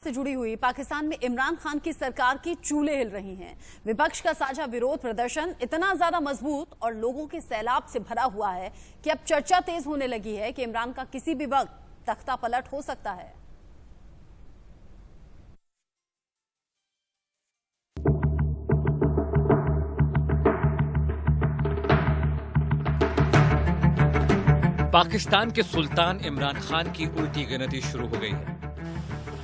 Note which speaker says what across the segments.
Speaker 1: से जुड़ी हुई पाकिस्तान में इमरान खान की सरकार की चूलें हिल रही हैं। विपक्ष का साझा विरोध प्रदर्शन इतना ज्यादा मजबूत और लोगों के सैलाब से भरा हुआ है कि अब चर्चा तेज होने लगी है कि इमरान का किसी भी वक्त तख्ता पलट हो सकता है।
Speaker 2: पाकिस्तान के सुल्तान इमरान खान की उल्टी गिनती शुरू हो गई है।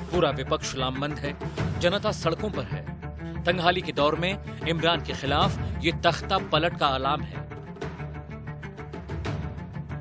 Speaker 2: पूरा विपक्ष लामबंद है, जनता सड़कों पर है। तंगहाली के दौर में इमरान के खिलाफ ये तख्ता पलट का अलाम है,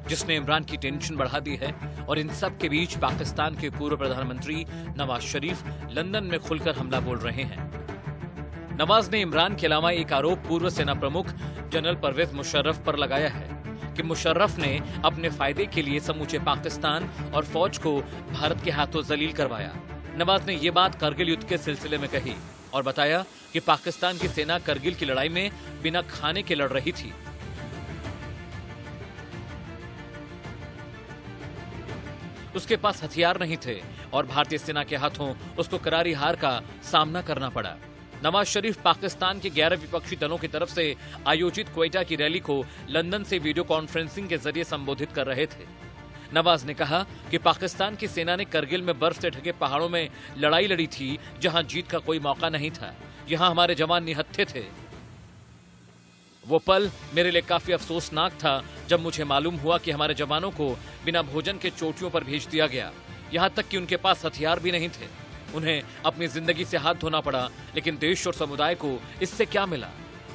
Speaker 2: जिसने इमरान की टेंशन बढ़ा दी है। और इन सब के बीच पाकिस्तान के पूर्व प्रधानमंत्री नवाज शरीफ लंदन में खुलकर हमला बोल रहे हैं। नवाज ने इमरान के अलावा एक आरोप पूर्व सेना प्रमुख जनरल परवेज मुशर्रफ पर लगाया है कि मुशर्रफ ने अपने फायदे के लिए समूचे पाकिस्तान और फौज को भारत के हाथों जलील करवाया। नवाज ने ये बात करगिल युद्ध के सिलसिले में कही और बताया कि पाकिस्तान की सेना करगिल की लड़ाई में बिना खाने के लड़ रही थी। उसके पास हथियार नहीं थे और भारतीय सेना के हाथों उसको करारी हार का सामना करना पड़ा। नवाज शरीफ पाकिस्तान के 11 विपक्षी दलों की तरफ से आयोजित क्वेटा की रैली को लंदन से वीडियो कॉन्फ्रेंसिंग के जरिए संबोधित कर रहे थे। नवाज ने कहा कि पाकिस्तान की सेना ने करगिल में बर्फ से ढके पहाड़ों में लड़ाई लड़ी थी, जहां जीत का कोई मौका नहीं था। यहां हमारे जवान निहत्थे थे। वो पल मेरे लिए काफी अफसोसनाक था जब मुझे मालूम हुआ कि हमारे जवानों को बिना भोजन के चोटियों पर भेज दिया गया, यहां तक कि उनके पास हथियार भी नहीं थे। उन्हें अपनी जिंदगी से हाथ धोना पड़ा, लेकिन देश और समुदाय को इससे क्या मिला?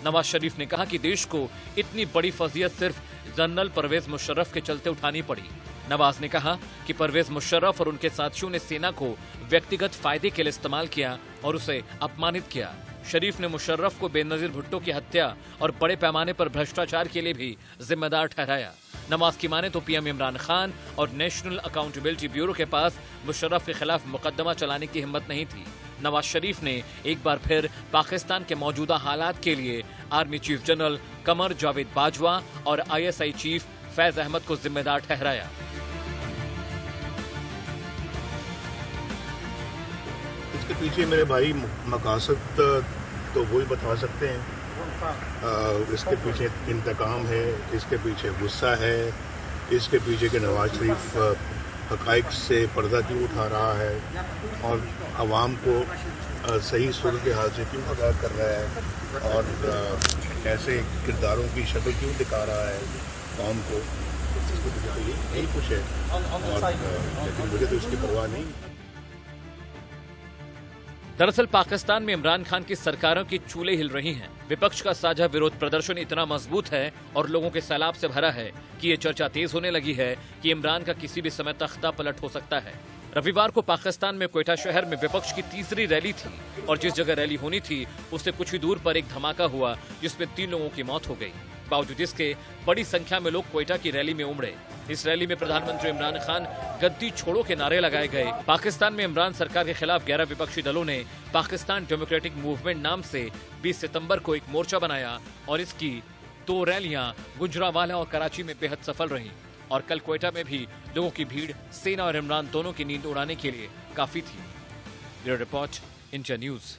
Speaker 2: नवाज शरीफ ने कहा कि देश को इतनी बड़ी फजीयत सिर्फ जनरल परवेज मुशर्रफ के चलते उठानी पड़ी। नवाज ने कहा कि परवेज मुशर्रफ और उनके साथियों ने सेना को व्यक्तिगत फायदे के लिए इस्तेमाल किया और उसे अपमानित किया। शरीफ ने मुशर्रफ को बेनजीर भुट्टो की हत्या और बड़े पैमाने पर भ्रष्टाचार के लिए भी जिम्मेदार ठहराया। नवाज की माने तो पीएम इमरान खान और नेशनल अकाउंटेबिलिटी ब्यूरो के पास मुशर्रफ के खिलाफ मुकदमा चलाने की हिम्मत नहीं थी। नवाज शरीफ ने एक बार फिर पाकिस्तान के मौजूदा हालात के लिए army chief general Qamar Javed Bajwa और ISI चीफ फैज अहमद को जिम्मेदार ठहराया।
Speaker 3: इसके पीछे मेरे भाई मकासद तो वही बता सकते हैं। इसके पीछे इंतकाम है, इसके पीछे गुस्सा है, इसके पीछे के नवाज शरीफ हक़ाइक़ से पर्दा क्यों उठा रहा है और आवाम को सही सूरत हाल से क्यों आगाह कर रहा है और ऐसे किरदारों की शक्ल क्यों दिखा रहा है कौम को। इसके पीछे तो यही कुछ है और लेकिन मुझे तो इसकी परवाह नहीं।
Speaker 2: दरअसल पाकिस्तान में इमरान खान की सरकारों की चूलें हिल रही हैं। विपक्ष का साझा विरोध प्रदर्शन इतना मजबूत है और लोगों के सैलाब से भरा है कि ये चर्चा तेज होने लगी है कि इमरान का किसी भी समय तख्ता पलट हो सकता है। रविवार को पाकिस्तान में क्वेटा शहर में विपक्ष की तीसरी रैली थी और जिस जगह रैली होनी थी उससे कुछ ही दूर पर एक धमाका हुआ जिसमें 3 लोगों की मौत हो गई। बावजूद इसके बड़ी संख्या में लोग क्वेटा की रैली में उमड़े। इस रैली में प्रधानमंत्री इमरान खान गद्दी छोड़ो के नारे लगाए गए। पाकिस्तान में इमरान सरकार के खिलाफ 11 विपक्षी दलों ने पाकिस्तान डेमोक्रेटिक मूवमेंट नाम से 20 सितंबर को एक मोर्चा बनाया और इसकी 2 रैलियां गुजरावाला और कराची में बेहद सफल रहीं। और कल क्वेटा में भी लोगों की भीड़ सेना और इमरान दोनों की नींद उड़ाने के लिए काफी थी। Bureau report, India news.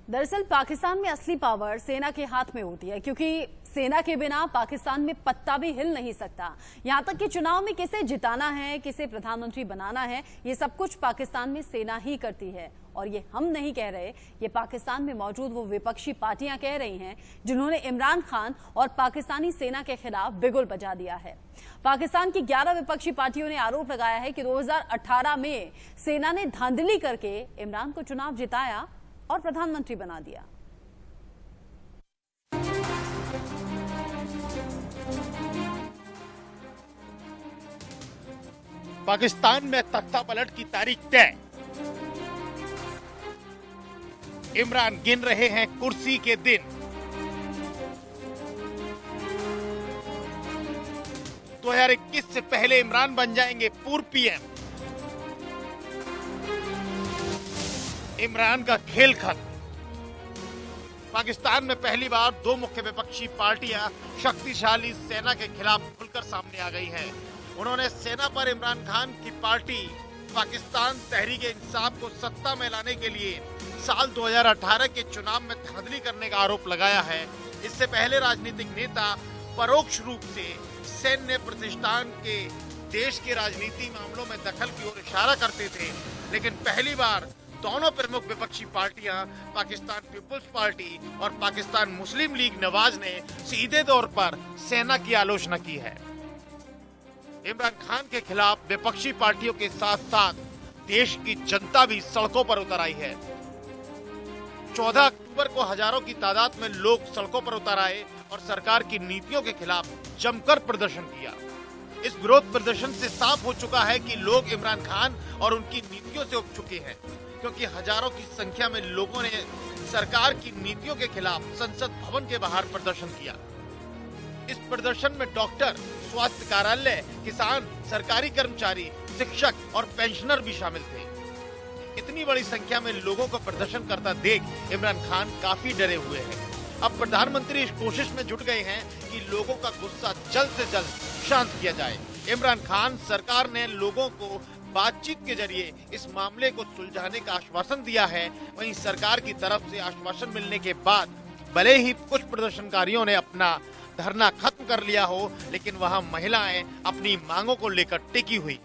Speaker 1: दरअसल पाकिस्तान में असली पावर सेना के हाथ में होती है, क्योंकि सेना के बिना पाकिस्तान में पत्ता भी हिल नहीं सकता। यहां तक कि चुनाव में किसे जिताना है, किसे प्रधानमंत्री बनाना है, ये सब कुछ पाकिस्तान में सेना ही करती है। और ये हम नहीं कह रहे, ये पाकिस्तान में मौजूद वो विपक्षी पार्टियां कह रही हैं जिन्होंने इमरान खान और पाकिस्तानी सेना के खिलाफ बिगुल बजा दिया है। पाकिस्तान की 11 विपक्षी पार्टियों ने आरोप लगाया है कि 2018 में सेना ने धांधली करके इमरान को चुनाव जिताया और प्रधानमंत्री बना दिया।
Speaker 4: पाकिस्तान में तख्ता पलट की तारीख तय। इमरान गिन रहे हैं कुर्सी के दिन। 2021 से पहले इमरान बन जाएंगे पूर्व PM। इमरान का खेल खत्म। पाकिस्तान में पहली बार 2 मुख्य विपक्षी पार्टियां शक्तिशाली सेना के खिलाफ खुलकर सामने आ गई हैं। उन्होंने सेना पर इमरान खान की पार्टी पाकिस्तान तहरीक इंसाफ को सत्ता में लाने के लिए साल 2018 के चुनाव में धांधली करने का आरोप लगाया है। इससे पहले राजनीतिक नेता परोक्ष रूप से सैन्य प्रतिष्ठान के देश के राजनीति मामलों में दखल की ओर इशारा करते थे, लेकिन पहली बार दोनों प्रमुख विपक्षी पार्टियां पाकिस्तान पीपुल्स पार्टी और पाकिस्तान मुस्लिम लीग नवाज ने सीधे तौर पर सेना की आलोचना की है। इमरान खान के खिलाफ विपक्षी पार्टियों के साथ साथ देश की जनता भी सड़कों पर उतर आई है। 14 अक्टूबर को हजारों की तादाद में लोग सड़कों पर उतर आए और सरकार की नीतियों के खिलाफ जमकर प्रदर्शन किया। इस विरोध प्रदर्शन से साफ हो चुका है कि लोग इमरान खान और उनकी नीतियों से उब चुके हैं, क्योंकि हजारों की संख्या में लोगों ने सरकार की नीतियों के खिलाफ संसद भवन के बाहर प्रदर्शन किया। इस प्रदर्शन में डॉक्टर, स्वास्थ्य कार्यालय, किसान, सरकारी कर्मचारी, शिक्षक और पेंशनर भी शामिल थे। इतनी बड़ी संख्या में लोगों को प्रदर्शन करता देख इमरान खान काफी डरे हुए हैं। अब प्रधानमंत्री इस कोशिश में जुट गए हैं कि लोगों का गुस्सा जल्द से जल्द शांत किया जाए। इमरान खान सरकार ने लोगों को बातचीत के जरिए इस मामले को सुलझाने का आश्वासन दिया है। वहीं सरकार की तरफ से आश्वासन मिलने के बाद भले ही कुछ प्रदर्शनकारियों ने अपना धरना खत्म कर लिया हो, लेकिन वहां महिलाएं अपनी मांगों को लेकर टिकी हुई।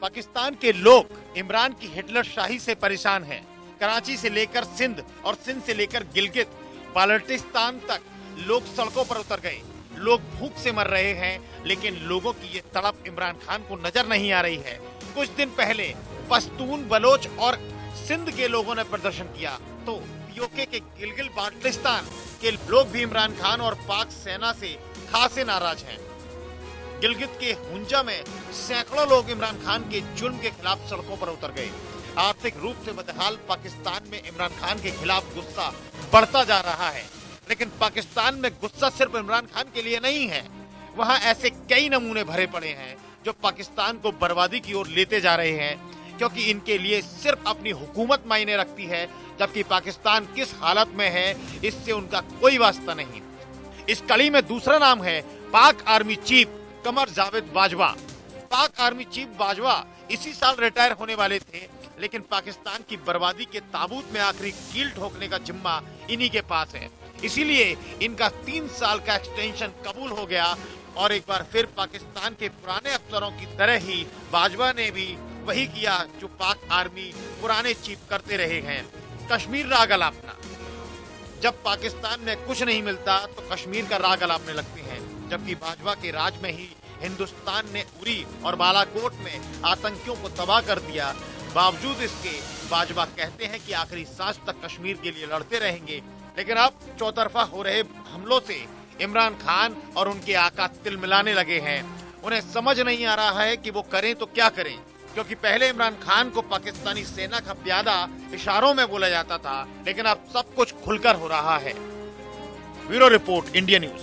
Speaker 4: पाकिस्तान के लोग इमरान की हिटलर शाही से परेशान हैं। कराची से लेकर सिंध और सिंध से लेकर गिलगित, बाल्टिस्तान तक लोग सड़कों पर उतर गए। लोग भूख से मर रहे हैं, लेकिन लोगों की ये तड़प इमरान खान को नजर नहीं आ रही है। कुछ दिन पहले पश्तून, बलोच और सिंध के लोगों ने प्रदर्शन किया, तो पीओके के गिलगित बाल्टिस्तान के लोग भी इमरान खान और पाक सेना से खासे नाराज हैं। गिलगित के हुंजा में सैकड़ों लोग इमरान खान के जुल्म के खिलाफ सड़कों पर उतर गए। आर्थिक रूप से बदहाल पाकिस्तान में इमरान खान के खिलाफ गुस्सा बढ़ता जा रहा है, लेकिन पाकिस्तान में गुस्सा सिर्फ इमरान खान के लिए नहीं है। वहाँ ऐसे कई नमूने भरे पड़े हैं जो पाकिस्तान को बर्बादी की ओर लेते जा रहे हैं, क्योंकि इनके लिए सिर्फ अपनी हुकूमत मायने रखती है, जबकि पाकिस्तान किस हालत में है इससे उनका कोई वास्ता नहीं। इस कड़ी में दूसरा नाम है पाक आर्मी चीफ कमर जावेद बाजवा। पाक आर्मी चीफ बाजवा इसी साल रिटायर होने वाले थे, लेकिन पाकिस्तान की बर्बादी के ताबूत में आखिरी कील ठोकने का जिम्मा इन्हीं के पास है। इसीलिए इनका 3 साल का एक्सटेंशन कबूल हो गया और एक बार फिर पाकिस्तान के पुराने अफसरों की तरह ही बाजवा ने भी वही किया जो पाक आर्मी पुराने चीफ करते रहे हैं, कश्मीर राग अलापना। जब पाकिस्तान में कुछ नहीं मिलता तो कश्मीर का राग अलापने लगते हैं, जबकि बाजवा के राज में ही हिंदुस्तान ने उरी और बालाकोट में आतंकियों को तबाह कर दिया। बावजूद इसके बाजवा कहते हैं कि आखिरी सांस तक कश्मीर के लिए लड़ते रहेंगे, लेकिन अब चौतरफा हो रहे हमलों से इमरान खान और उनके आका तिलमिलाने लगे हैं। उन्हें समझ नहीं आ रहा है कि वो करें तो क्या करें, क्योंकि पहले इमरान खान को पाकिस्तानी सेना का प्यादा इशारों में बोला जाता था, लेकिन अब सब कुछ खुलकर हो रहा है। Bureau report, India news.